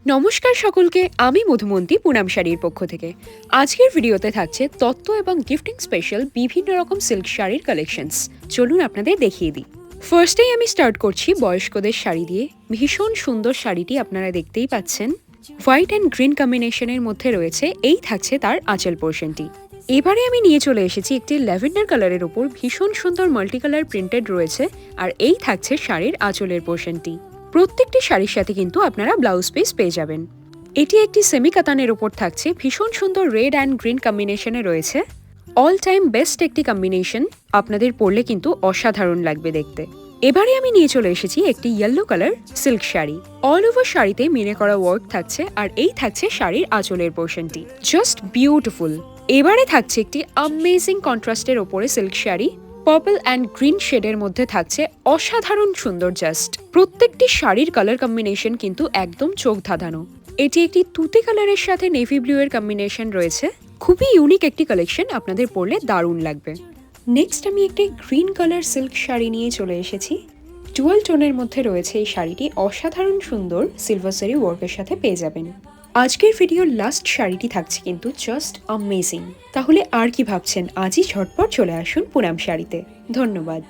নমস্কার সকলকে, আমি মধুমন্তী পুনাম শাড়ির পক্ষ থেকে। আজকের ভিডিওতে থাকছে তত্ত্ব এবং গিফটিং স্পেশাল বিভিন্ন রকম সিল্ক শাড়ির কালেকশনস। চলুন আপনাদের দেখিয়ে দিই। ফার্স্টেই আমি স্টার্ট করছি বয়স্কদের শাড়ি দিয়ে। ভীষণ সুন্দর শাড়িটি আপনারা দেখতেই পাচ্ছেন। হোয়াইট অ্যান্ড গ্রিন কম্বিনেশনের মধ্যে রয়েছে, এই থাকছে তার আঁচল পোর্শনটি। এবারে আমি নিয়ে চলে এসেছি একটি ল্যাভেন্ডার কালারের ওপর ভীষণ সুন্দর মাল্টি কালার প্রিন্টেড রয়েছে, আর এই থাকছে শাড়ির আঁচলের পোর্শনটি। প্রত্যেকটি শাড়ির সাথে কিন্তু আপনারা ব্লাউজ পিস পেয়ে যাবেন। এটি একটি সেমি কাতানের উপর থাকছে, ভীষণ সুন্দর রেড অ্যান্ড গ্রিন কম্বিনেশনে রয়েছে। অল টাইম বেস্ট একটি কম্বিনেশন, আপনাদের পরলে কিন্তু অসাধারণ লাগবে দেখতে। এবারে আমি নিয়ে চলে এসেছি একটি yellow colour silk sari. All over শাড়িতে মিনে করা ওয়ার্ক থাকছে, আর এই থাকছে শাড়ির আঁচলের পোর্শনটি। Just beautiful. এবারে থাকছে একটি অ্যামেজিং কন্ট্রাস্টের ওপরে silk sari. Purple and green শেডের মধ্যে থাকছে, অসাধারণ সুন্দর জাস্ট। প্রত্যেকটি শাড়ির কালার কম্বিনেশন কিন্তু একদম চোখ ধাঁধানো। এটি একটি তুতে কালারের সাথে নেভি ব্লু এর কম্বিনেশন রয়েছে। খুবই ইউনিক একটি কালেকশন, আপনাদের পরলে দারুণ লাগবে। নেক্সট আমি একটি গ্রিন কালার সিল্ক শাড়ি নিয়ে চলে এসেছি। ডুয়াল টোনের মধ্যে রয়েছে এই শাড়িটি, অসাধারণ সুন্দর সিলভার সারি ওয়ার্কের সাথে পেয়ে যাবেন। আজকের ভিডিওর লাস্ট শাড়িটি থাকছে কিন্তু জাস্ট অ্যামেজিং। তাহলে আর কি ভাবছেন, আজই ঝটপট চলে আসুন পুনাম শাড়িতে। ধন্যবাদ।